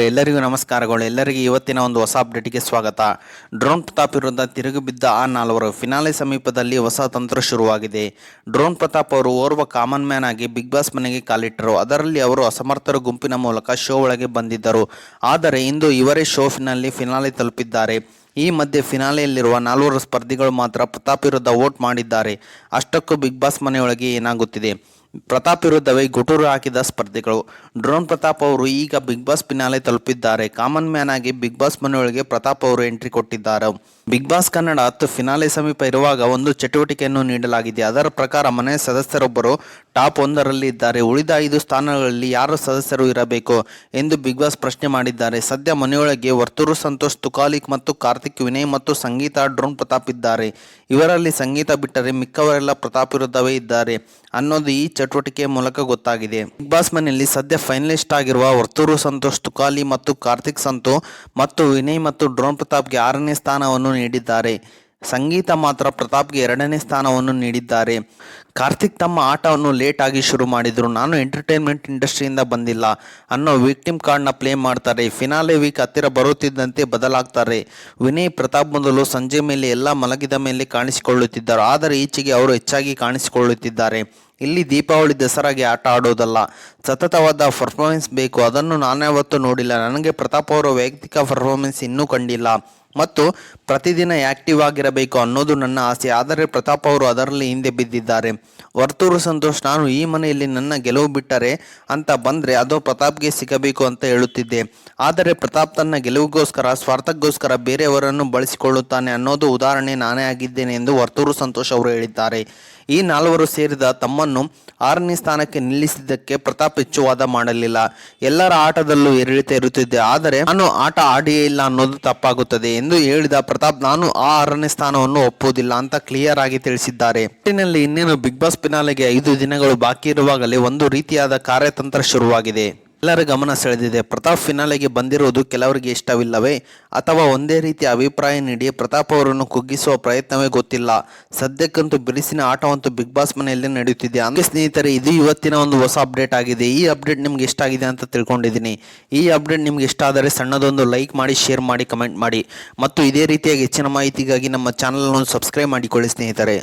ಎಲ್ಲರಿಗೂ ನಮಸ್ಕಾರಗಳು. ಎಲ್ಲರಿಗೂ ಇವತ್ತಿನ ಒಂದು ಹೊಸ ಅಪ್ಡೇಟ್ಗೆ ಸ್ವಾಗತ. ಡ್ರೋನ್ ಪ್ರತಾಪ್ ವಿರುದ್ಧ ತಿರುಗಿ ಬಿದ್ದ ಆ ನಾಲ್ವರು ಫಿನಾಲೆ ಸಮೀಪದಲ್ಲಿ ಹೊಸ ತಂತ್ರ ಶುರುವಾಗಿದೆ. ಡ್ರೋನ್ ಪ್ರತಾಪ್ ಅವರು ಓರ್ವ ಕಾಮನ್ ಮ್ಯಾನ್ ಆಗಿ ಬಿಗ್ ಬಾಸ್ ಮನೆಗೆ ಕಾಲಿಟ್ಟರು. ಅದರಲ್ಲಿ ಅವರು ಅಸಮರ್ಥರ ಗುಂಪಿನ ಮೂಲಕ ಶೋ ಒಳಗೆ ಬಂದಿದ್ದರು. ಆದರೆ ಇಂದು ಇವರೇ ಶೋ ಫಿನಾಲೆ ತಲುಪಿದ್ದಾರೆ. ಈ ಮಧ್ಯೆ ಫಿನಾಲೆಯಲ್ಲಿರುವ ನಾಲ್ವರು ಸ್ಪರ್ಧಿಗಳು ಮಾತ್ರ ಪ್ರತಾಪ್ ವಿರುದ್ಧ ವೋಟ್ ಮಾಡಿದ್ದಾರೆ. ಅಷ್ಟಕ್ಕೂ ಬಿಗ್ ಬಾಸ್ ಮನೆಯೊಳಗೆ ಏನಾಗುತ್ತಿದೆ? ಪ್ರತಾಪ್ ವಿರುದ್ಧವೇ ಗುಟುರು ಹಾಕಿದ ಸ್ಪರ್ಧಿಗಳು. ಡ್ರೋನ್ ಪ್ರತಾಪ್ ಅವರು ಈಗ ಬಿಗ್ ಬಾಸ್ ಫಿನಾಲೆ ತಲುಪಿದ್ದಾರೆ. ಕಾಮನ್ ಮ್ಯಾನ್ ಆಗಿ ಬಿಗ್ ಬಾಸ್ ಮನೆಯೊಳಗೆ ಪ್ರತಾಪ್ ಅವರು ಎಂಟ್ರಿ ಕೊಟ್ಟಿದ್ದಾರೆ. ಬಿಗ್ ಬಾಸ್ ಕನ್ನಡ 10 ಫಿನಾಲೆ ಸಮೀಪ ಇರುವಾಗ ಒಂದು ಚಟುವಟಿಕೆಯನ್ನು ನೀಡಲಾಗಿದೆ. ಅದರ ಪ್ರಕಾರ ಮನೆಯ ಸದಸ್ಯರೊಬ್ಬರು ಟಾಪ್ 1ರಲ್ಲಿ ಇದ್ದಾರೆ. ಉಳಿದ 5 ಸ್ಥಾನಗಳಲ್ಲಿ ಯಾರು ಸದಸ್ಯರು ಇರಬೇಕು ಎಂದು ಬಿಗ್ ಬಾಸ್ ಪ್ರಶ್ನೆ ಮಾಡಿದ್ದಾರೆ. ಸದ್ಯ ಮನೆಯೊಳಗೆ ವರ್ತೂರು ಸಂತೋಷ್, ತುಕಾಲಿಕ್ ಮತ್ತು ಕಾರ್ತಿಕ್, ವಿನಯ್ ಮತ್ತು ಸಂಗೀತ, ಡ್ರೋನ್ ಪ್ರತಾಪ್ ಇದ್ದಾರೆ. ಇವರಲ್ಲಿ ಸಂಗೀತ ಬಿಟ್ಟರೆ ಮಿಕ್ಕವರೆಲ್ಲ ಪ್ರತಾಪ್ ವಿರುದ್ಧವೇ ಇದ್ದಾರೆ ಅನ್ನೋದು ಈ ಚಟುವಟಿಕೆಯ ಮೂಲಕ ಗೊತ್ತಾಗಿದೆ. ಬಿಗ್ ಬಾಸ್ ಮನೆಯಲ್ಲಿ ಸದ್ಯ ಫೈನಲಿಸ್ಟ್ ಆಗಿರುವ ವರ್ತೂರು ಸಂತೋಷ್, ತುಕಾಲಿ ಮತ್ತು ಕಾರ್ತಿಕ್ ಸಂತು ಮತ್ತು ವಿನಯ್ ಮತ್ತು ಡ್ರೋನ್ ಪ್ರತಾಪ್ಗೆ 6ನೇ ಸ್ಥಾನವನ್ನು ನೀಡಿದ್ದಾರೆ. ಸಂಗೀತ ಮಾತ್ರ ಪ್ರತಾಪ್ಗೆ 2ನೇ ಸ್ಥಾನವನ್ನು ನೀಡಿದ್ದಾರೆ. ಕಾರ್ತಿಕ್ ತಮ್ಮ ಆಟವನ್ನು ಲೇಟ್ ಆಗಿ ಶುರು ಮಾಡಿದ್ರು. ನಾನು ಎಂಟರ್ಟೈನ್ಮೆಂಟ್ ಇಂಡಸ್ಟ್ರಿಯಿಂದ ಬಂದಿಲ್ಲ ಅನ್ನೋ ವಿಕ್ಟಿಮ್ ಕಾರ್ಡ್ನ ಪ್ಲೇ ಮಾಡ್ತಾರೆ. ಫಿನಾಲೆ ವೀಕ್ ಹತ್ತಿರ ಬರುತ್ತಿದ್ದಂತೆ ಬದಲಾಗ್ತಾರೆ. ವಿನಯ್ ಪ್ರತಾಪ್ ಮೊದಲು ಸಂಜೆ ಮೇಲೆ ಎಲ್ಲ ಮಲಗಿದ ಮೇಲೆ ಕಾಣಿಸಿಕೊಳ್ಳುತ್ತಿದ್ದರು. ಆದರೆ ಈಚೆಗೆ ಅವರು ಹೆಚ್ಚಾಗಿ ಕಾಣಿಸಿಕೊಳ್ಳುತ್ತಿದ್ದಾರೆ. ಇಲ್ಲಿ ದೀಪಾವಳಿ ದಸರಾಗೆ ಆಟ ಆಡೋದಲ್ಲ, ಸತತವಾದ ಪರ್ಫಾರ್ಮೆನ್ಸ್ ಬೇಕು. ಅದನ್ನು ನಾನ್ಯಾವತ್ತೂ ನೋಡಿಲ್ಲ. ನನಗೆ ಪ್ರತಾಪ್ ಅವರ ವೈಯಕ್ತಿಕ ಪರ್ಫಾರ್ಮೆನ್ಸ್ ಇನ್ನೂ ಕಂಡಿಲ್ಲ ಮತ್ತು ಪ್ರತಿದಿನ ಆ್ಯಕ್ಟಿವ್ ಆಗಿರಬೇಕು ಅನ್ನೋದು ನನ್ನ ಆಸೆ. ಆದರೆ ಪ್ರತಾಪ್ ಅವರು ಅದರಲ್ಲಿ ಹಿಂದೆ ಬಿದ್ದಿದ್ದಾರೆ. ವರ್ತೂರು ಸಂತೋಷ್, ನಾನು ಈ ಮನೆಯಲ್ಲಿ ನನ್ನ ಗೆಲುವು ಬಿಟ್ಟರೆ ಅಂತ ಬಂದರೆ ಅದು ಪ್ರತಾಪ್ಗೆ ಸಿಗಬೇಕು ಅಂತ ಹೇಳುತ್ತಿದ್ದೆ. ಆದರೆ ಪ್ರತಾಪ್ ತನ್ನ ಗೆಲುವಿಗೋಸ್ಕರ, ಸ್ವಾರ್ಥಕ್ಕೋಸ್ಕರ ಬೇರೆಯವರನ್ನು ಬಳಸಿಕೊಳ್ಳುತ್ತಾನೆ ಅನ್ನೋದು ಉದಾಹರಣೆ ನಾನೇ ಆಗಿದ್ದೇನೆ ಎಂದು ವರ್ತೂರು ಸಂತೋಷ್ ಅವರು ಹೇಳಿದ್ದಾರೆ. ಈ ನಾಲ್ವರು ಸೇರಿದ ತಮ್ಮನ್ನು 6ನೇ ಸ್ಥಾನಕ್ಕೆ ನಿಲ್ಲಿಸಿದ್ದಕ್ಕೆ ಪ್ರತಾಪ್ ಹೆಚ್ಚು ವಾದ ಮಾಡಲಿಲ್ಲ. ಎಲ್ಲರ ಆಟದಲ್ಲೂ ಏರಿಳಿತ ಇರುತ್ತಿದೆ, ಆದರೆ ನಾನು ಆಟ ಆಡಿಯೇ ಇಲ್ಲ ಅನ್ನೋದು ತಪ್ಪಾಗುತ್ತದೆ ಎಂದು ಹೇಳಿದ ಪ್ರತಾಪ್, ನಾನು ಆ 6ನೇ ಸ್ಥಾನವನ್ನು ಒಪ್ಪುವುದಿಲ್ಲ ಅಂತ ಕ್ಲಿಯರ್ ಆಗಿ ತಿಳಿಸಿದ್ದಾರೆ. ಒಟ್ಟಿನಲ್ಲಿ ಇನ್ನೇನು ಬಿಗ್ ಬಾಸ್ ಫಿನಾಲೆಗೆ 5 ದಿನಗಳು ಬಾಕಿ ಇರುವಾಗಲೇ ಒಂದು ರೀತಿಯಾದ ಕಾರ್ಯತಂತ್ರ ಶುರುವಾಗಿದೆ. ಎಲ್ಲರ ಗಮನ ಸೆಳೆದಿದೆ. ಪ್ರತಾಪ್ ಫಿನಾಲೆಗೆ ಬಂದಿರುವುದು ಕೆಲವರಿಗೆ ಇಷ್ಟವಿಲ್ಲವೇ ಅಥವಾ ಒಂದೇ ರೀತಿಯ ಅಭಿಪ್ರಾಯ ನೀಡಿ ಪ್ರತಾಪ್ ಅವರನ್ನು ಕುಗ್ಗಿಸುವ ಪ್ರಯತ್ನವೇ ಗೊತ್ತಿಲ್ಲ. ಸದ್ಯಕ್ಕಂತೂ ಬಿರುಸಿನ ಆಟವಂತೂ ಬಿಗ್ ಬಾಸ್ ಮನೆಯಲ್ಲಿ ನಡೆಯುತ್ತಿದೆ. ಹಂಗೆ ಸ್ನೇಹಿತರೆ, ಇದು ಇವತ್ತಿನ ಒಂದು ಹೊಸ ಅಪ್ಡೇಟ್ ಆಗಿದೆ. ಈ ಅಪ್ಡೇಟ್ ನಿಮ್ಗೆ ಇಷ್ಟ ಆಗಿದೆ ಅಂತ ತಿಳ್ಕೊಂಡಿದ್ದೀನಿ. ಈ ಅಪ್ಡೇಟ್ ನಿಮ್ಗೆ ಇಷ್ಟ ಆದರೆ ಸಣ್ಣದೊಂದು ಲೈಕ್ ಮಾಡಿ, ಶೇರ್ ಮಾಡಿ, ಕಮೆಂಟ್ ಮಾಡಿ ಮತ್ತು ಇದೇ ರೀತಿಯಾಗಿ ಹೆಚ್ಚಿನ ಮಾಹಿತಿಗಾಗಿ ನಮ್ಮ ಚಾನಲ್ ಅನ್ನು ಸಬ್ಸ್ಕ್ರೈಬ್ ಮಾಡಿಕೊಳ್ಳಿ ಸ್ನೇಹಿತರೆ.